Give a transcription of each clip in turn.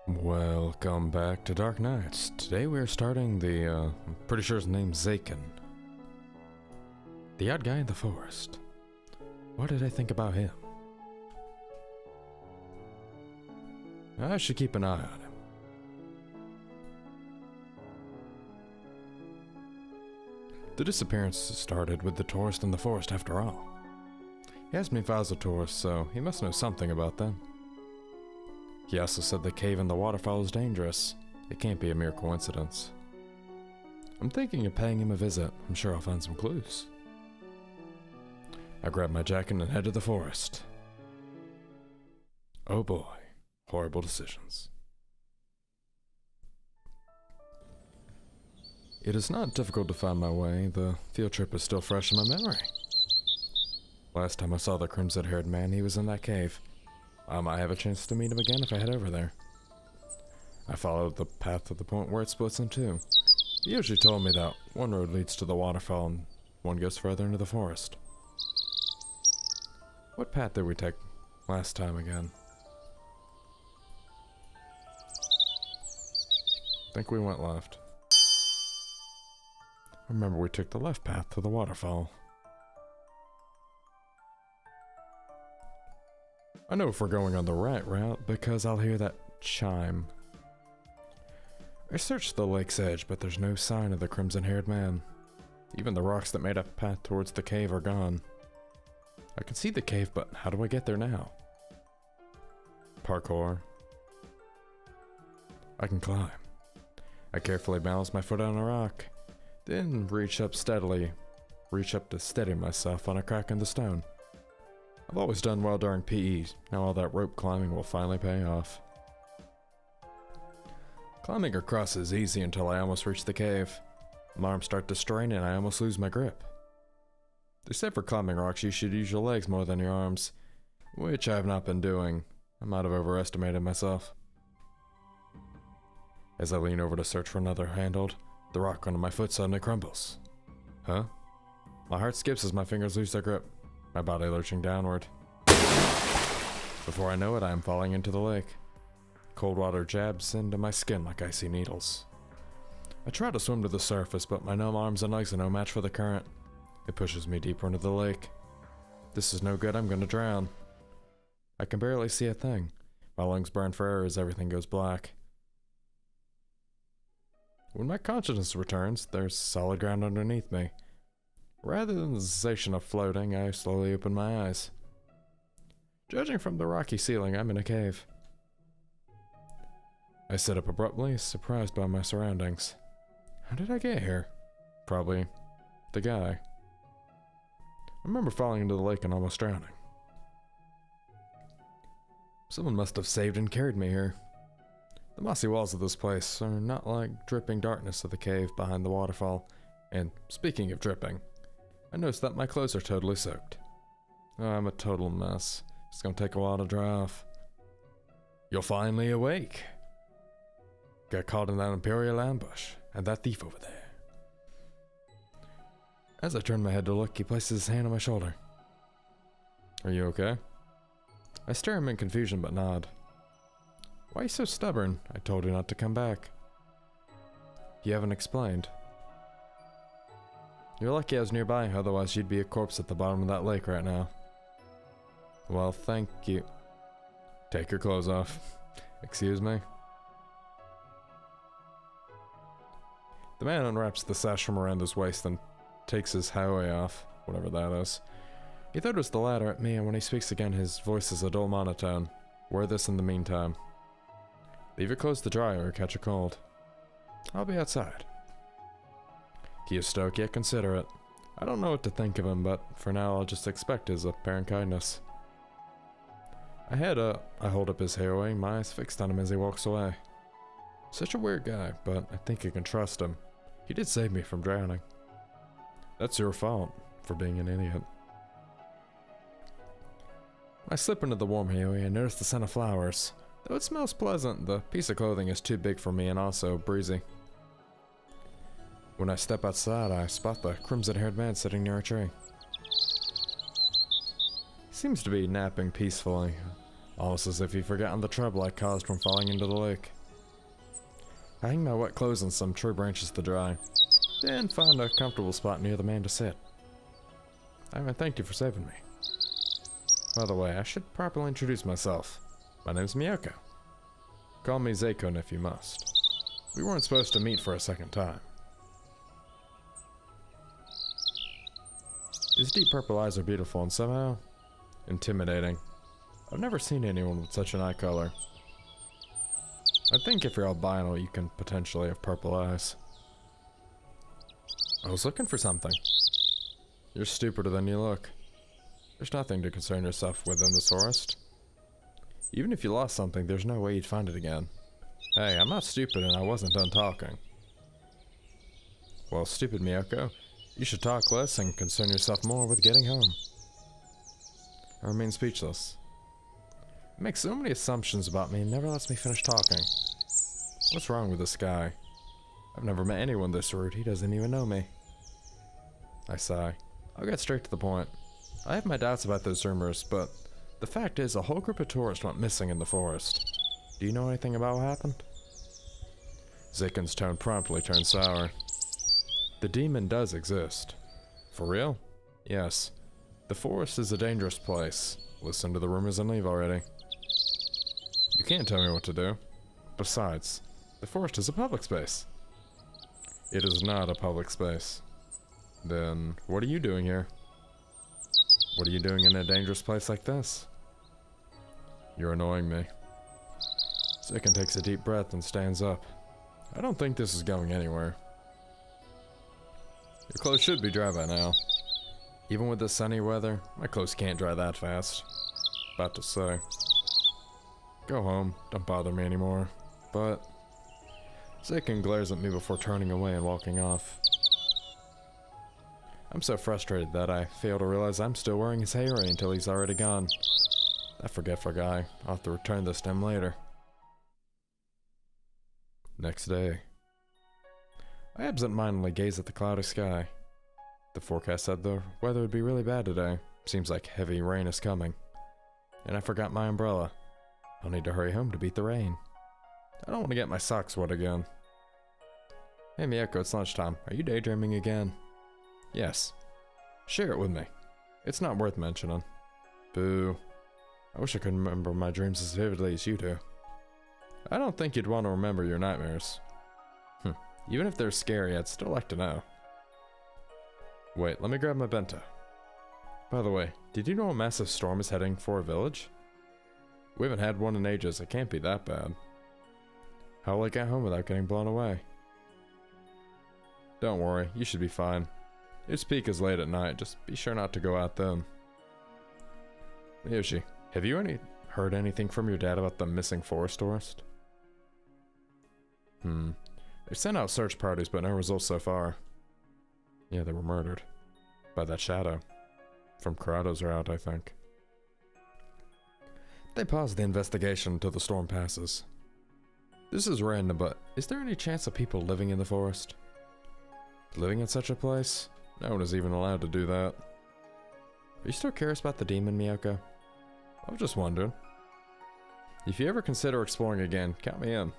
Welcome back to Dark Nights. Today we are starting I'm pretty sure his name's Zaken. The odd guy in the forest. What did I think about him? I should keep an eye on him. The disappearance started with the tourist in the forest after all. He asked me if I was a tourist, so he must know something about them. He also said the cave and the waterfall is dangerous. It can't be a mere coincidence. I'm thinking of paying him a visit. I'm sure I'll find some clues. I grab my jacket and head to the forest. Oh boy, horrible decisions. It is not difficult to find my way. The field trip is still fresh in my memory. Last time I saw the crimson-haired man, he was in that cave. I might have a chance to meet him again if I head over there. I followed the path to the point where it splits in two. He usually told me that one road leads to the waterfall and one goes further into the forest. What path did we take last time again? I think we went left. Remember, we took the left path to the waterfall. I know if we're going on the right route because I'll hear that chime. I searched the lake's edge, but there's no sign of the crimson-haired man. Even the rocks that made a path towards the cave are gone. I can see the cave, but how do I get there now? Parkour. I can climb. I carefully balance my foot on a rock, then reach up to steady myself on a crack in the stone. I've always done well during PE, now all that rope climbing will finally pay off. Climbing across is easy until I almost reach the cave. My arms start to strain and I almost lose my grip. They said for climbing rocks you should use your legs more than your arms, which I have not been doing. I might have overestimated myself. As I lean over to search for another handhold, the rock under my foot suddenly crumbles. Huh? My heart skips as my fingers lose their grip, my body lurching downward. Before I know it, I am falling into the lake. Cold water jabs into my skin like icy needles. I try to swim to the surface, but my numb arms and legs are no match for the current. It pushes me deeper into the lake. This is no good, I'm gonna drown. I can barely see a thing. My lungs burn for air as everything goes black. When my consciousness returns, there's solid ground underneath me. Rather than the sensation of floating, I slowly open my eyes. Judging from the rocky ceiling, I'm in a cave. I sit up abruptly, surprised by my surroundings. How did I get here? Probably the guy. I remember falling into the lake and almost drowning. Someone must have saved and carried me here. The mossy walls of this place are not like dripping darkness of the cave behind the waterfall. And speaking of dripping, I noticed that my clothes are totally soaked. Oh, I'm a total mess. It's gonna take a while to dry off. You're finally awake. Got caught in that Imperial ambush, and that thief over there. As I turn my head to look, he places his hand on my shoulder. Are you okay? I stare at him in confusion but nod. Why are you so stubborn? I told you not to come back. You haven't explained. You're lucky I was nearby, otherwise you'd be a corpse at the bottom of that lake right now. Well, thank you. Take your clothes off. Excuse me? The man unwraps the sash from around his waist and takes his highway off, whatever that is. He throws the ladder at me, and when he speaks again, his voice is a dull monotone. Wear this in the meantime. Leave your clothes to dry or catch a cold. I'll be outside. He is stoic yet considerate. I don't know what to think of him, but for now I'll just expect his apparent kindness. I hold up his highway, my eyes fixed on him as he walks away. Such a weird guy, but I think I can trust him. He did save me from drowning. That's your fault for being an idiot. I slip into the warm highway and notice the scent of flowers. Though it smells pleasant, the piece of clothing is too big for me and also breezy. When I step outside, I spot the crimson-haired man sitting near a tree. He seems to be napping peacefully. almost as if he'd forgotten the trouble I caused from falling into the lake. I hang my wet clothes on some tree branches to dry, then find a comfortable spot near the man to sit. I thank you for saving me. By the way, I should properly introduce myself. My name's Miyoko. Call me Zakon if you must. We weren't supposed to meet for a second time. His deep purple eyes are beautiful and somehow intimidating. I've never seen anyone with such an eye color. I think if you're albino, you can potentially have purple eyes. I was looking for something. You're stupider than you look. There's nothing to concern yourself with in this forest. Even if you lost something, there's no way you'd find it again. Hey, I'm not stupid and I wasn't done talking. Well, stupid Miyoko, you should talk less and concern yourself more with getting home. I remain speechless. It makes so many assumptions about me and never lets me finish talking. What's wrong with this guy? I've never met anyone this rude, he doesn't even know me. I sigh. I'll get straight to the point. I have my doubts about those rumors, but the fact is a whole group of tourists went missing in the forest. Do you know anything about what happened? Zakon's tone promptly turned sour. The demon does exist. For real? Yes. The forest is a dangerous place. Listen to the rumors and leave already. You can't tell me what to do. Besides, the forest is a public space. It is not a public space. Then, what are you doing here? What are you doing in a dangerous place like this? You're annoying me. Zakon takes a deep breath and stands up. I don't think this is going anywhere. Your clothes should be dry by now. Even with the sunny weather, my clothes can't dry that fast. About to say. Go home, don't bother me anymore. But Zakon glares at me before turning away and walking off. I'm so frustrated that I fail to realize I'm still wearing his hairnet until he's already gone. That forgetful guy. I'll have to return this to him later. Next day. I absent-mindedly gaze at the cloudy sky. The forecast said the weather would be really bad today. Seems like heavy rain is coming. And I forgot my umbrella. I'll need to hurry home to beat the rain. I don't want to get my socks wet again. Hey Miyoko, it's lunchtime. Are you daydreaming again? Yes. Share it with me. It's not worth mentioning. Boo. I wish I could remember my dreams as vividly as you do. I don't think you'd want to remember your nightmares. Even if they're scary, I'd still like to know. Wait, let me grab my bento. By the way, did you know a massive storm is heading for a village? We haven't had one in ages, it can't be that bad. How will I get home without getting blown away? Don't worry, you should be fine. Its peak is late at night, just be sure not to go out then. Yoshi, have you heard anything from your dad about the missing forest tourist? They've sent out search parties, but no results so far. Yeah, they were murdered. By that shadow. From Karado's route, I think. They paused the investigation until the storm passes. This is random, but is there any chance of people living in the forest? Living in such a place? No one is even allowed to do that. Are you still curious about the demon, Miyoko? I was just wondering. If you ever consider exploring again, count me in.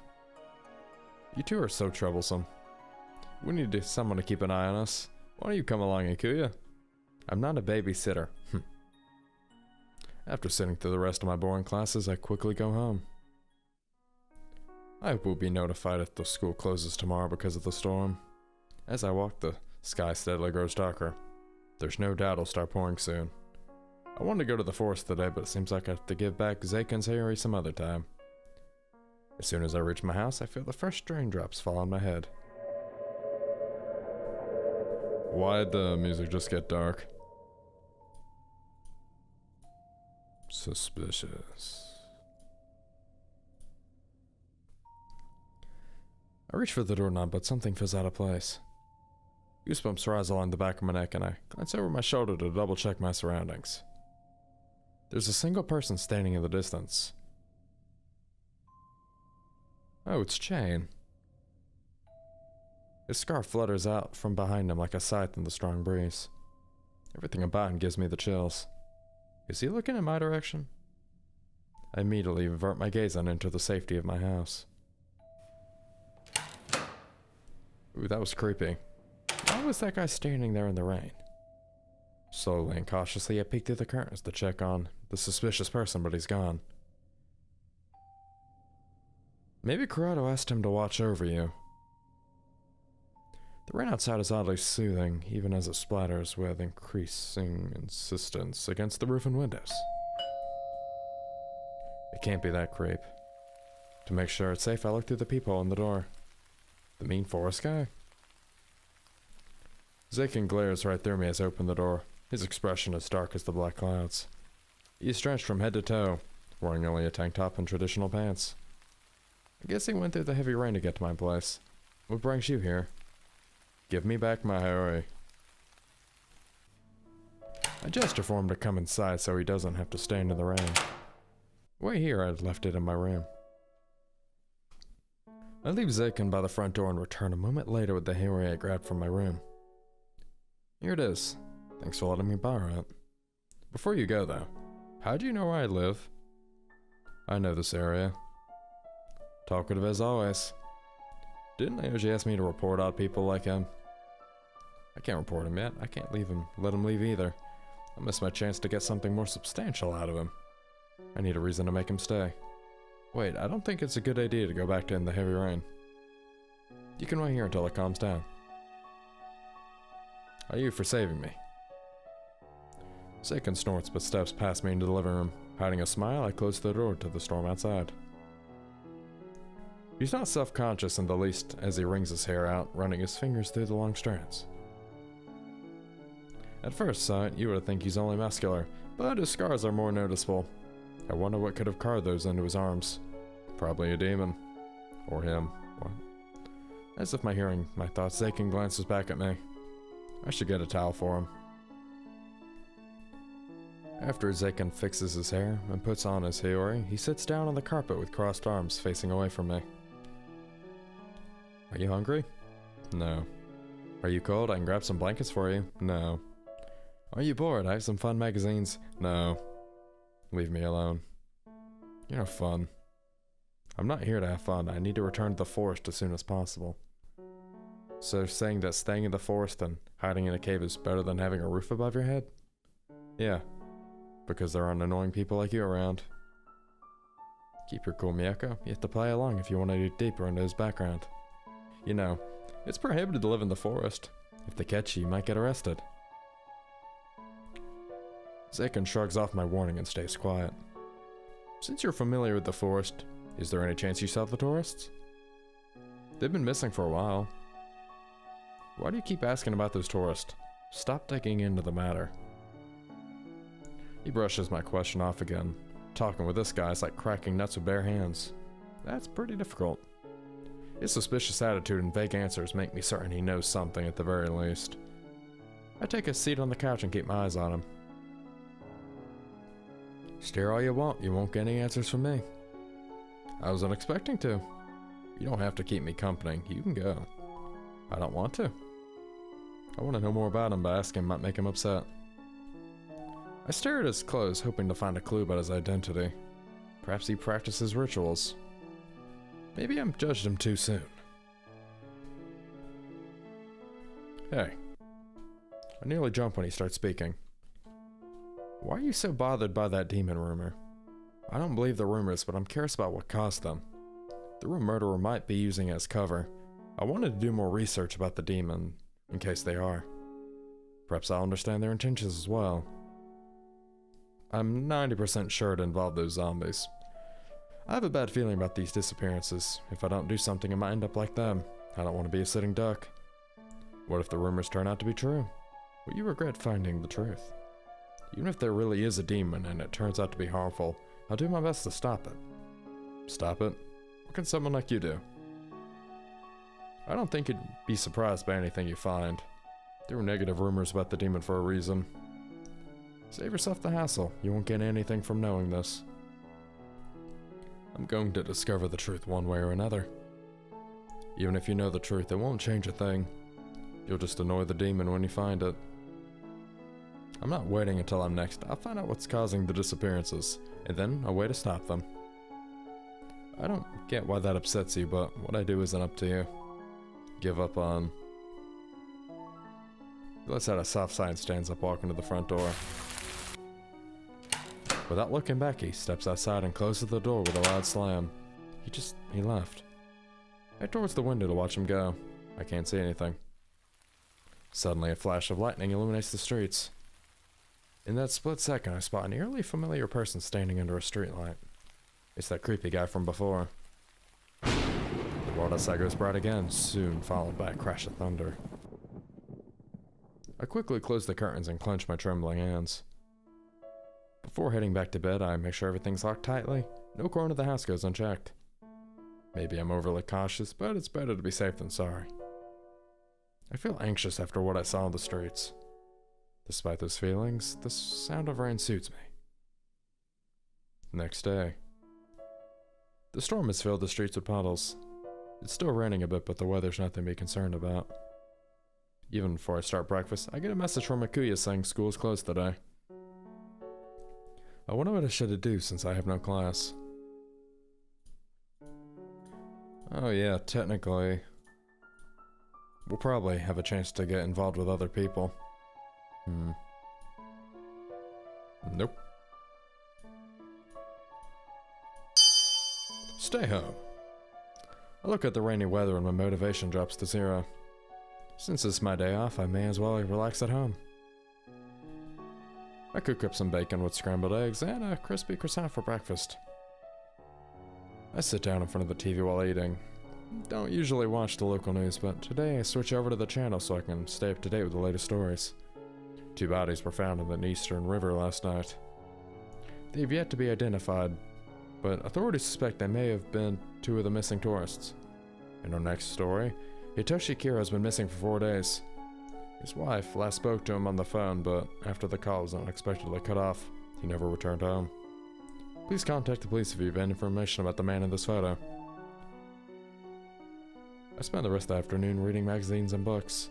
You two are so troublesome. We need someone to keep an eye on us. Why don't you come along, Ikuya? I'm not a babysitter. After sitting through the rest of my boring classes, I quickly go home. I will be notified if the school closes tomorrow because of the storm. As I walk, the sky steadily grows darker. There's no doubt it'll start pouring soon. I wanted to go to the forest today, but it seems like I have to give back Zakon's hairnet some other time. As soon as I reach my house, I feel the first raindrops fall on my head. Why'd the music just get dark? Suspicious. I reach for the doorknob, but something feels out of place. Goosebumps rise along the back of my neck, and I glance over my shoulder to double check my surroundings. There's a single person standing in the distance. Oh, it's Chain. His scarf flutters out from behind him like a scythe in the strong breeze. Everything about him gives me the chills. Is he looking in my direction? I immediately avert my gaze and enter the safety of my house. Ooh, that was creepy. Why was that guy standing there in the rain? Slowly and cautiously, I peek through the curtains to check on the suspicious person, but he's gone. Maybe Corrado asked him to watch over you. The rain outside is oddly soothing, even as it splatters with increasing insistence against the roof and windows. It can't be that creep. To make sure it's safe, I look through the peephole in the door. The mean forest guy? Zakin glares right through me as I open the door. His expression is dark as the black clouds. He is drenched from head to toe, wearing only a tank top and traditional pants. I guess he went through the heavy rain to get to my place. What brings you here? Give me back my Haori. I gesture for him to come inside so he doesn't have to stand in the rain. Wait here, I'd left it in my room. I leave Zakin by the front door and return a moment later with the Haori I grabbed from my room. Here it is. Thanks for letting me borrow it. Before you go though, how do you know where I live? I know this area. Talkative as always. Didn't Aoji ask me to report odd people like him? I can't report him yet. I can't let him leave either. I missed my chance to get something more substantial out of him. I need a reason to make him stay. Wait, I don't think it's a good idea to go back to in the heavy rain. You can wait here until it calms down. Are you for saving me? Zakin snorts but steps past me into the living room. Hiding a smile, I close the door to the storm outside. He's not self-conscious in the least as he wrings his hair out, running his fingers through the long strands. At first sight, you would think he's only muscular, but his scars are more noticeable. I wonder what could have carved those into his arms. Probably a demon. Or him. What? As if hearing my thoughts, Zakin glances back at me. I should get a towel for him. After Zakin fixes his hair and puts on his Haori, he sits down on the carpet with crossed arms facing away from me. Are you hungry? No. Are you cold? I can grab some blankets for you. No. Are you bored? I have some fun magazines. No. Leave me alone. You're no fun. I'm not here to have fun. I need to return to the forest as soon as possible. So saying that staying in the forest and hiding in a cave is better than having a roof above your head? Yeah. Because there aren't annoying people like you around. Keep your cool, Miyako. You have to play along if you want to dig deeper into his background. You know, it's prohibited to live in the forest. If they catch you, you might get arrested. Zakin shrugs off my warning and stays quiet. Since you're familiar with the forest, is there any chance you saw the tourists? They've been missing for a while. Why do you keep asking about those tourists? Stop digging into the matter. He brushes my question off again. Talking with this guy is like cracking nuts with bare hands. That's pretty difficult. His suspicious attitude and vague answers make me certain he knows something at the very least. I take a seat on the couch and keep my eyes on him. Stare all you won't get any answers from me. I wasn't expecting to. You don't have to keep me company, you can go. I don't want to. I want to know more about him, but asking might make him upset. I stare at his clothes, hoping to find a clue about his identity. Perhaps he practices rituals. Maybe I'm judged him too soon. Hey. I nearly jump when he starts speaking. Why are you so bothered by that demon rumor? I don't believe the rumors, but I'm curious about what caused them. The real murderer might be using it as cover. I wanted to do more research about the demon, in case they are. Perhaps I'll understand their intentions as well. I'm 90% sure it involved those zombies. I have a bad feeling about these disappearances. If I don't do something, it might end up like them. I don't want to be a sitting duck. What if the rumors turn out to be true? Will you regret finding the truth? Even if there really is a demon and it turns out to be harmful, I'll do my best to stop it. Stop it? What can someone like you do? I don't think you'd be surprised by anything you find. There were negative rumors about the demon for a reason. Save yourself the hassle. You won't get anything from knowing this. I'm going to discover the truth one way or another. Even if you know the truth, it won't change a thing. You'll just annoy the demon when you find it. I'm not waiting until I'm next. I'll find out what's causing the disappearances, and then a way to stop them. I don't get why that upsets you, but what I do isn't up to you. Give up on... He lets out a soft sigh and stands up, walking to the front door. Without looking back, he steps outside and closes the door with a loud slam. He left. I head towards the window to watch him go. I can't see anything. Suddenly, a flash of lightning illuminates the streets. In that split second, I spot an eerily familiar person standing under a streetlight. It's that creepy guy from before. The world outside goes bright again, soon followed by a crash of thunder. I quickly close the curtains and clench my trembling hands. Before heading back to bed, I make sure everything's locked tightly. No corner of the house goes unchecked. Maybe I'm overly cautious, but it's better to be safe than sorry. I feel anxious after what I saw on the streets. Despite those feelings, the sound of rain suits me. Next day. The storm has filled the streets with puddles. It's still raining a bit, but the weather's nothing to be concerned about. Even before I start breakfast, I get a message from Akuya saying school is closed today. I wonder what I should do since I have no class. Oh yeah, technically, we'll probably have a chance to get involved with other people. Nope. Stay home. I look at the rainy weather and my motivation drops to zero. Since it's my day off, I may as well relax at home. I cook up some bacon with scrambled eggs and a crispy croissant for breakfast. I sit down in front of the TV while eating. Don't usually watch the local news, but today I switch over to the channel so I can stay up to date with the latest stories. 2 bodies were found in the Eastern River last night. They've yet to be identified, but authorities suspect they may have been 2 of the missing tourists. In our next story, Hitoshi Kira has been missing for 4 days. His wife last spoke to him on the phone, but after the call was unexpectedly cut off, he never returned home. Please contact the police if you have any information about the man in this photo. I spent the rest of the afternoon reading magazines and books.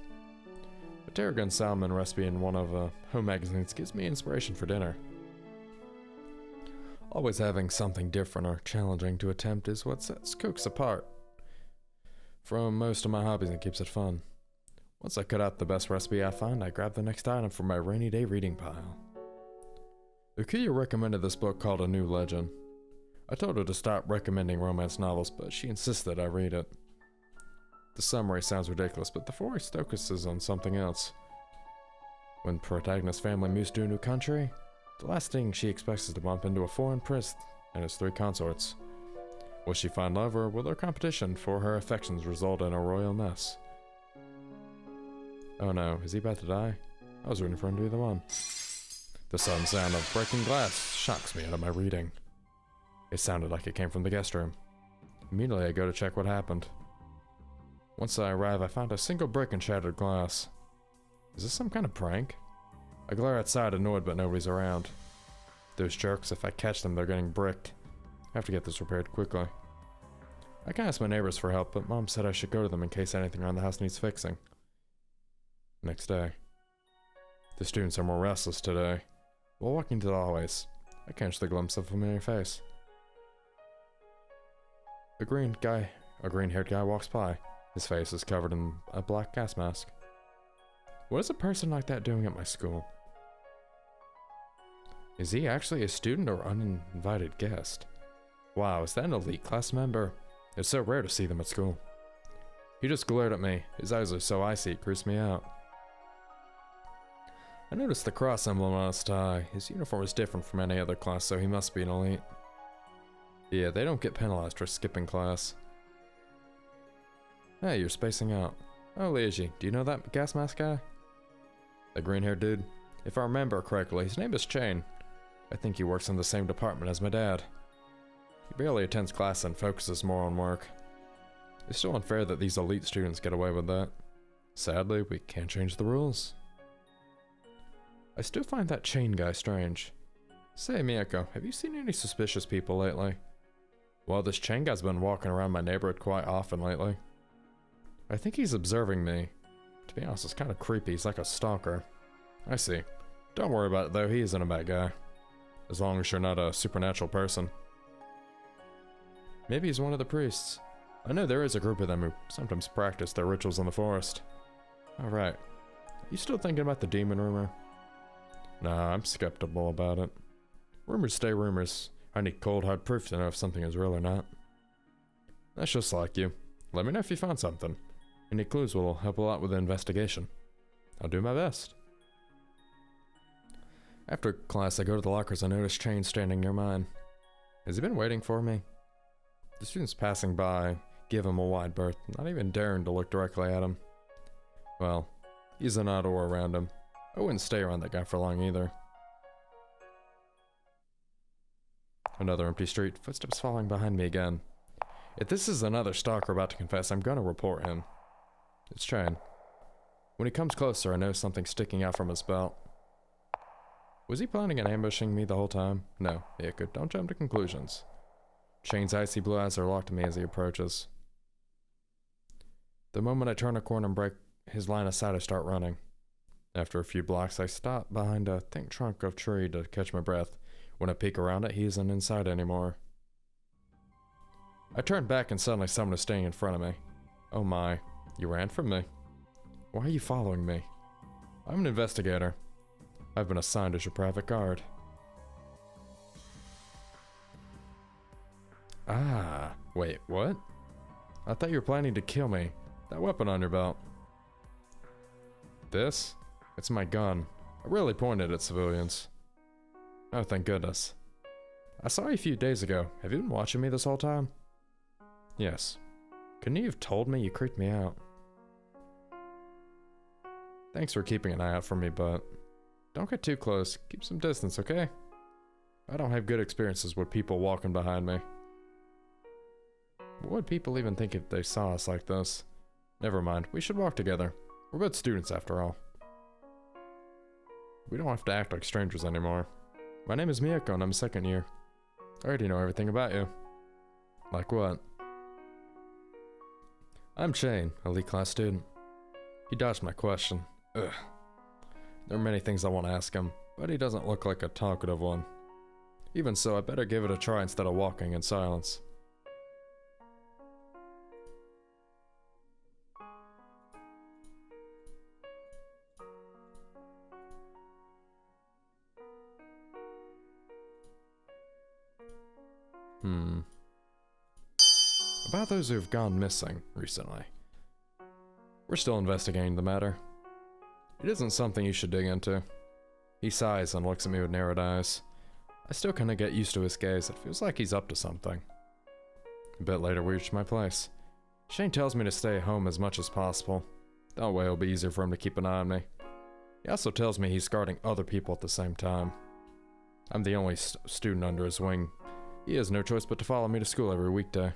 A tarragon salmon recipe in one of home magazines gives me inspiration for dinner. Always having something different or challenging to attempt is what sets cooks apart from most of my hobbies and keeps it fun. Once I cut out the best recipe I find, I grab the next item from my rainy day reading pile. Ukuya recommended this book called A New Legend. I told her to stop recommending romance novels, but she insisted I read it. The summary sounds ridiculous, but the forest focuses on something else. When protagonist's family moves to a new country, the last thing she expects is to bump into a foreign prince and his 3 consorts. Will she find love, or will their competition for her affections result in a royal mess? Oh no, is he about to die? I was rooting for him to be the one. The sudden sound of breaking glass shocks me out of my reading. It sounded like it came from the guest room. Immediately I go to check what happened. Once I arrive, I find a single brick and shattered glass. Is this some kind of prank? I glare outside, annoyed, but nobody's around. Those jerks, if I catch them, they're getting bricked. I have to get this repaired quickly. I can ask my neighbors for help, but Mom said I should go to them in case anything around the house needs fixing. Next day. The students are more restless today. While walking to the hallways, I catch the glimpse of a familiar face. A green-haired guy walks by. His face is covered in a black gas mask. What is a person like that doing at my school? Is he actually a student or uninvited guest? Wow, is that an elite class member? It's so rare to see them at school. He just glared at me. His eyes are so icy, it creeps me out. I noticed the cross emblem on his tie. His uniform is different from any other class, so he must be an elite. Yeah, they don't get penalized for skipping class. Hey, you're spacing out. Oh, Leiji, do you know that gas mask guy? The green-haired dude? If I remember correctly, his name is Chain. I think he works in the same department as my dad. He barely attends class and focuses more on work. It's still unfair that these elite students get away with that. Sadly, we can't change the rules. I still find that Chain guy strange. Say, Miyako, have you seen any suspicious people lately? Well, this Chain guy's been walking around my neighborhood quite often lately. I think he's observing me. To be honest, it's kind of creepy. He's like a stalker. I see. Don't worry about it though, he isn't a bad guy. As long as you're not a supernatural person. Maybe he's one of the priests. I know there is a group of them who sometimes practice their rituals in the forest. Alright. You still thinking about the demon rumor? Nah, I'm skeptical about it. Rumors stay rumors. I need cold hard proof to know if something is real or not. That's just like you. Let me know if you found something. Any clues will help a lot with the investigation. I'll do my best. After class, I go to the lockers and notice Chain standing near mine. Has he been waiting for me? The students passing by give him a wide berth, not even daring to look directly at him. Well, he's an odd aura around him. I wouldn't stay around that guy for long either. Another empty street, footsteps following behind me again. If this is another stalker about to confess, I'm gonna report him. It's Chain. When he comes closer, I notice something sticking out from his belt. Was he planning on ambushing me the whole time? No, Miyako, don't jump to conclusions. Chain's icy blue eyes are locked to me as he approaches. The moment I turn a corner and break his line of sight, I start running. After a few blocks, I stop behind a thick trunk of tree to catch my breath. When I peek around it, he isn't inside anymore. I turn back and suddenly someone is standing in front of me. Oh my, you ran from me. Why are you following me? I'm an investigator. I've been assigned as your private guard. Ah, wait, what? I thought you were planning to kill me. That weapon on your belt. This? It's my gun. I really pointed at civilians. Oh, thank goodness. I saw you a few days ago. Have you been watching me this whole time? Yes. Couldn't you have told me? You creeped me out. Thanks for keeping an eye out for me, but don't get too close. Keep some distance, okay? I don't have good experiences with people walking behind me. What would people even think if they saw us like this? Never mind, we should walk together. We're both students after all. We don't have to act like strangers anymore. My name is Miyako and I'm a second year. I already know everything about you. Like what? I'm Chain, elite class student. He dodged my question. Ugh. There are many things I want to ask him, but he doesn't look like a talkative one. Even so, I better give it a try instead of walking in silence. About those who have gone missing recently. We're still investigating the matter. It isn't something you should dig into. He sighs and looks at me with narrowed eyes. I still kinda get used to his gaze. It feels like he's up to something. A bit later, we reach my place. Shane tells me to stay at home as much as possible. That way it'll be easier for him to keep an eye on me. He also tells me he's guarding other people at the same time. I'm the only student under his wing. He has no choice but to follow me to school every weekday.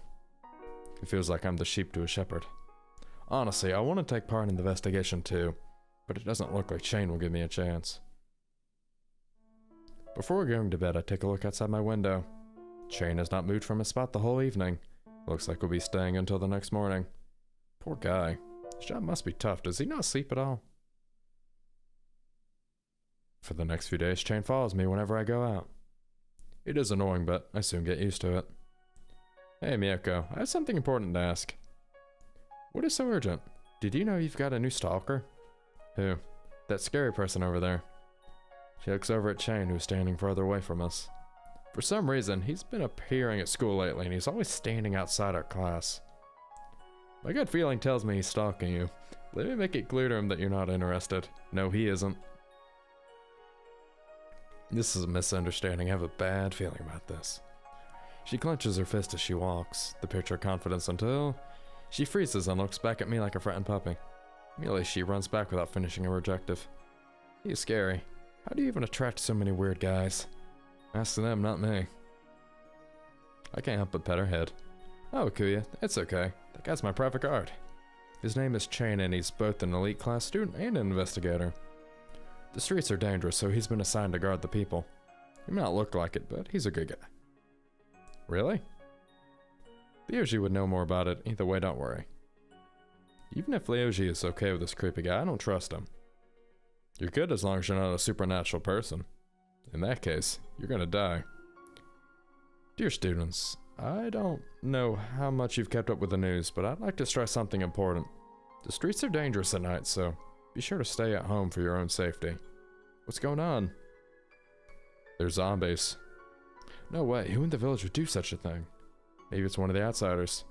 It feels like I'm the sheep to a shepherd. Honestly, I want to take part in the investigation too, but it doesn't look like Shane will give me a chance. Before going to bed, I take a look outside my window. Shane has not moved from his spot the whole evening. Looks like we'll be staying until the next morning. Poor guy. His job must be tough. Does he not sleep at all? For the next few days, Shane follows me whenever I go out. It is annoying, but I soon get used to it. Hey Miyako, I have something important to ask. What is so urgent? Did you know you've got a new stalker? Who? That scary person over there. She looks over at Shane, who's standing further away from us. For some reason, he's been appearing at school lately, and he's always standing outside our class. My gut feeling tells me he's stalking you. Let me make it clear to him that you're not interested. No, he isn't. This is a misunderstanding. I have a bad feeling about this. She clenches her fist as she walks, the picture of confidence, until she freezes and looks back at me like a frightened puppy. Immediately, she runs back without finishing her objective. He's scary. How do you even attract so many weird guys? Ask them, not me. I can't help but pet her head. Oh, Kuya, it's okay. That guy's my private guard. His name is Chain, and he's both an elite class student and an investigator. The streets are dangerous, so he's been assigned to guard the people. He may not look like it, but he's a good guy. Really? Leoji would know more about it. Either way, don't worry. Even if Leoji is okay with this creepy guy, I don't trust him. You're good as long as you're not a supernatural person. In that case, you're gonna die. Dear students, I don't know how much you've kept up with the news, but I'd like to stress something important. The streets are dangerous at night, so be sure to stay at home for your own safety. What's going on? There's zombies. No way, who in the village would do such a thing? Maybe it's one of the outsiders.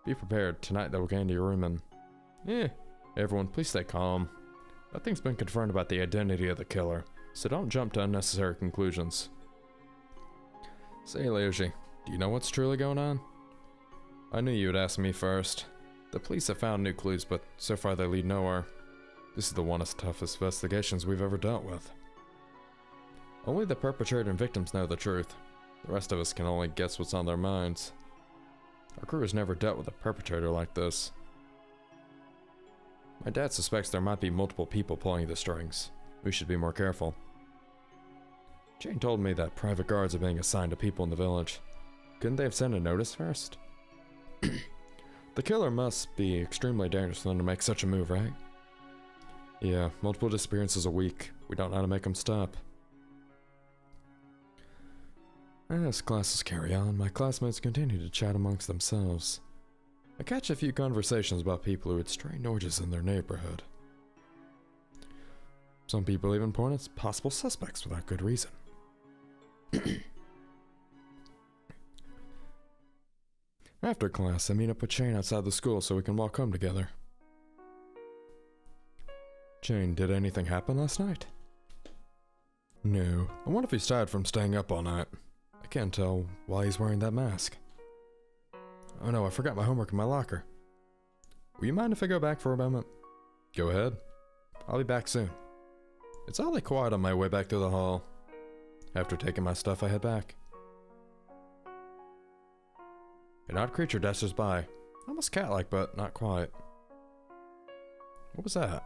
Be prepared, tonight they will get into your room and... Everyone, please stay calm. Nothing's been confirmed about the identity of the killer, so don't jump to unnecessary conclusions. Say, Leoji, do you know what's truly going on? I knew you would ask me first. The police have found new clues, but so far they lead nowhere. This is the one of the toughest investigations we've ever dealt with. Only the perpetrator and victims know the truth. The rest of us can only guess what's on their minds. Our crew has never dealt with a perpetrator like this. My dad suspects there might be multiple people pulling the strings. We should be more careful. Jane told me that private guards are being assigned to people in the village. Couldn't they have sent a notice first? The killer must be extremely dangerous for them to make such a move, right? Yeah, multiple disappearances a week. We don't know how to make them stop. As classes carry on, my classmates continue to chat amongst themselves. I catch a few conversations about people who had stray noises in their neighborhood. Some people even point at possible suspects without good reason. After class, I meet up with Jane outside the school so we can walk home together. Jane, did anything happen last night? No. I wonder if he's tired from staying up all night. I can't tell why he's wearing that mask. Oh no, I forgot my homework in my locker. Will you mind if I go back for a moment? Go ahead. I'll be back soon. It's oddly quiet on my way back to the hall. After taking my stuff, I head back. An odd creature dashes by. Almost cat-like, but not quite. What was that?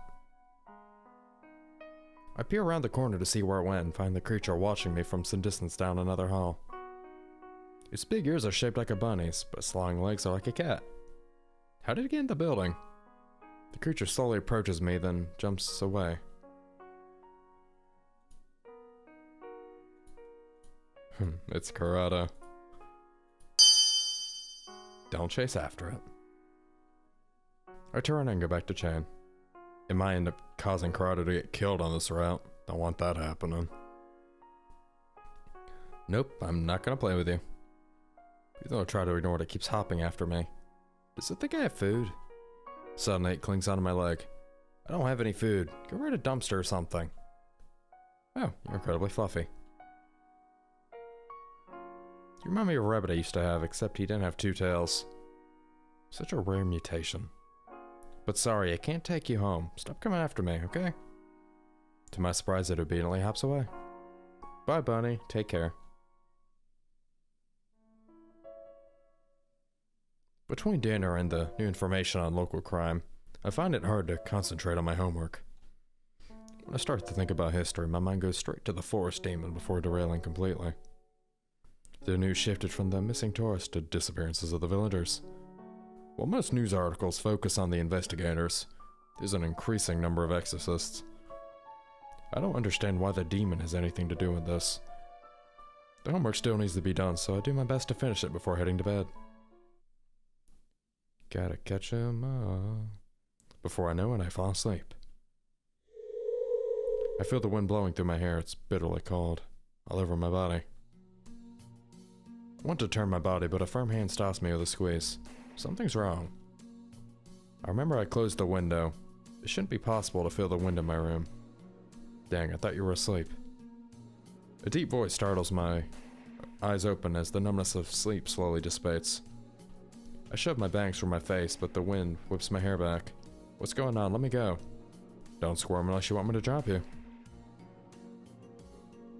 I peer around the corner to see where it went and find the creature watching me from some distance down another hall. Its big ears are shaped like a bunny's, but its long legs are like a cat. How did it get in the building? The creature slowly approaches me, then jumps away. It's Kurata. Don't chase after it. I turn and go back to Jane. It might end up causing Kurata to get killed on this route. Don't want that happening. Nope, I'm not gonna play with you. Even though I try to ignore it, it keeps hopping after me. Does it think I have food? Suddenly it clings onto my leg. I don't have any food. Go ride a dumpster or something. Oh, you're incredibly fluffy. You remind me of a rabbit I used to have, except he didn't have two tails. Such a rare mutation. But sorry, I can't take you home. Stop coming after me, okay? To my surprise, it obediently hops away. Bye, Bunny. Take care. Between dinner and the new information on local crime, I find it hard to concentrate on my homework. When I start to think about history, my mind goes straight to the forest demon before derailing completely. The news shifted from the missing tourist to disappearances of the villagers. While most news articles focus on the investigators, there's an increasing number of exorcists. I don't understand why the demon has anything to do with this. The homework still needs to be done, so I do my best to finish it before heading to bed. Gotta catch 'em all. Before I know it, I fall asleep. I feel the wind blowing through my hair. It's bitterly cold, all over my body. I want to turn my body, but a firm hand stops me with a squeeze. Something's wrong. I remember I closed the window. It shouldn't be possible to feel the wind in my room. Dang, I thought you were asleep. A deep voice startles my eyes open as the numbness of sleep slowly dissipates. I shove my bangs from my face, but the wind whips my hair back. What's going on? Let me go. Don't squirm unless you want me to drop you.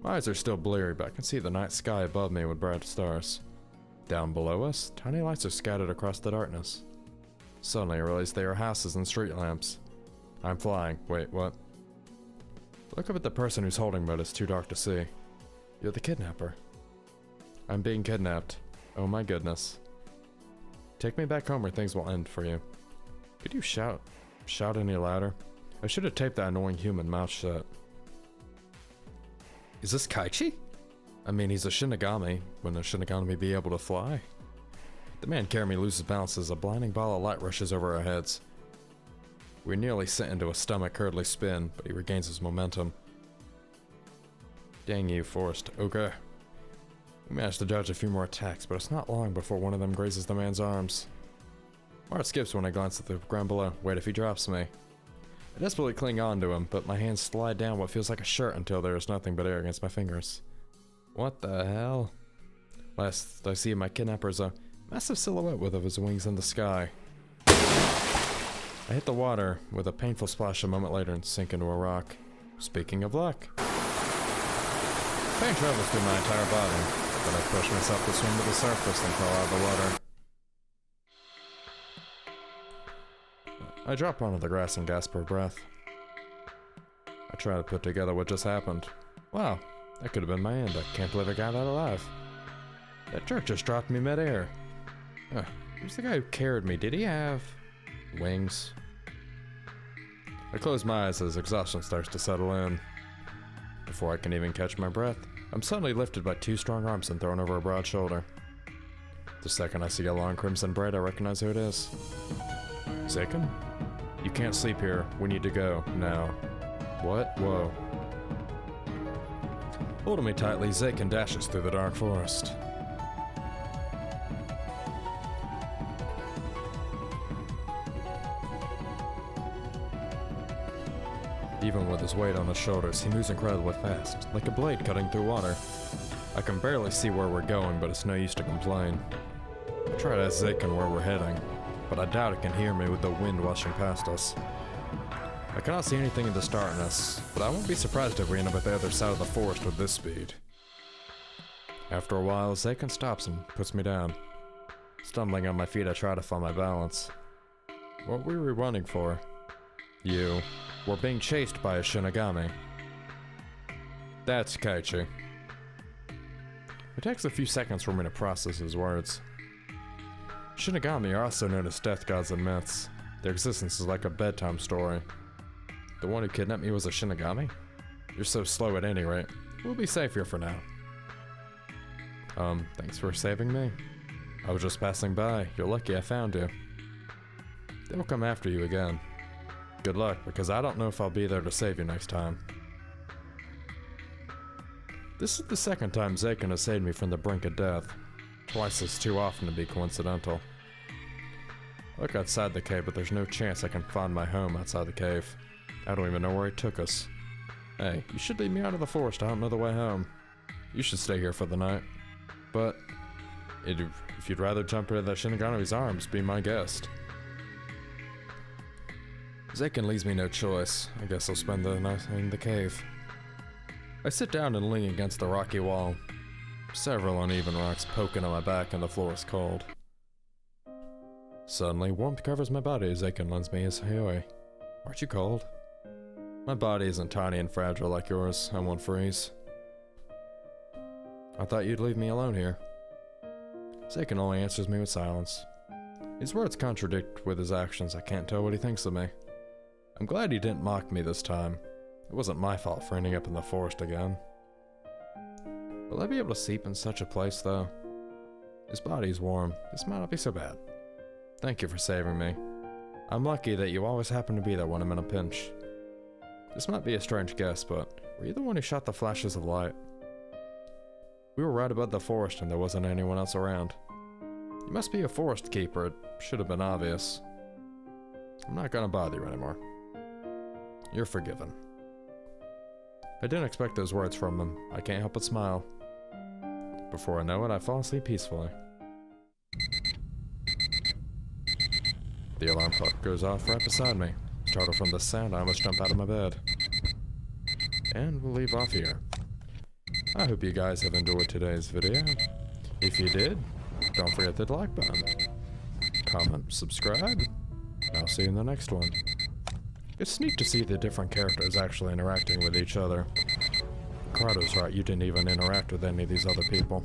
My eyes are still bleary, but I can see the night sky above me with bright stars. Down below us, tiny lights are scattered across the darkness. Suddenly I realize they are houses and street lamps. I'm flying. Wait, what? Look up at the person who's holding me, but it's too dark to see. You're the kidnapper. I'm being kidnapped. Oh my goodness. Take me back home or things will end for you. Could you shout any louder? I should have taped that annoying human mouth shut. Is this Kaichi? I mean, he's a Shinigami. Wouldn't a Shinigami be able to fly? The man carrying me loses balance as a blinding ball of light rushes over our heads. We nearly sent into a stomach-curdling spin, but he regains his momentum. Dang you, Forrest. Okay. We managed to dodge a few more attacks, but it's not long before one of them grazes the man's arms. My heart skips when I glance at the ground below. Wait, if he drops me. I desperately cling on to him, but my hands slide down what feels like a shirt until there is nothing but air against my fingers. What the hell? Last I see of my kidnapper is a massive silhouette with of his wings in the sky. I hit the water with a painful splash a moment later and sink into a rock. Speaking of luck. Pain travels through my entire body, but I push myself to swim to the surface and crawl out of the water. I drop onto the grass and gasp for breath. I try to put together what just happened. Wow, that could have been my end. I can't believe I got out alive. That jerk just dropped me midair. Who's the guy who carried me? Did he have wings? I close my eyes as exhaustion starts to settle in. Before I can even catch my breath, I'm suddenly lifted by two strong arms and thrown over a broad shoulder. The second I see a long crimson braid, I recognize who it is. Zaken? You can't sleep here. We need to go. Now. What? Whoa. Holding me tightly, Zaken dashes through the dark forest. Even with his weight on his shoulders, he moves incredibly fast, like a blade cutting through water. I can barely see where we're going, but it's no use to complain. I try to ask Zaken where we're heading, but I doubt it can hear me with the wind washing past us. I cannot see anything in this darkness, but I won't be surprised if we end up at the other side of the forest with this speed. After a while, Zaken stops and puts me down. Stumbling on my feet, I try to find my balance. What were we running for? You. We're being chased by a Shinigami. That's Kaichi. It takes a few seconds for me to process his words. Shinigami are also known as death gods in myths. Their existence is like a bedtime story. The one who kidnapped me was a Shinigami? You're so slow at any rate. We'll be safe here for now. Thanks for saving me. I was just passing by. You're lucky I found you. They'll come after you again. Good luck, because I don't know if I'll be there to save you next time. This is the second time Zaken has saved me from the brink of death. Twice is too often to be coincidental. I look outside the cave, but there's no chance I can find my home outside the cave. I don't even know where he took us. Hey, you should lead me out of the forest. I don't know the way home. You should stay here for the night. But if you'd rather jump into the Shinigami's arms, be my guest. Zaken leaves me no choice. I guess I'll spend the night in the cave. I sit down and lean against the rocky wall. Several uneven rocks poking on my back and the floor is cold. Suddenly, warmth covers my body as Zaken lends me his Hyoi. Aren't you cold? My body isn't tiny and fragile like yours. I won't freeze. I thought you'd leave me alone here. Zaken only answers me with silence. His words contradict with his actions. I can't tell what he thinks of me. I'm glad he didn't mock me this time. It wasn't my fault for ending up in the forest again. Will I be able to sleep in such a place, though? His body's warm. This might not be so bad. Thank you for saving me. I'm lucky that you always happen to be there when I'm in a pinch. This might be a strange guess, but were you the one who shot the flashes of light? We were right above the forest and there wasn't anyone else around. You must be a forest keeper. It should have been obvious. I'm not gonna bother you anymore. You're forgiven. I didn't expect those words from him. I can't help but smile. Before I know it, I fall asleep peacefully. The alarm clock goes off right beside me. Startled from the sound, I almost jump out of my bed. And we'll leave off here. I hope you guys have enjoyed today's video. If you did, don't forget the like button. Comment, subscribe, and I'll see you in the next one. It's neat to see the different characters actually interacting with each other. Cardo's right, you didn't even interact with any of these other people.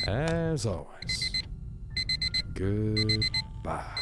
As always, goodbye.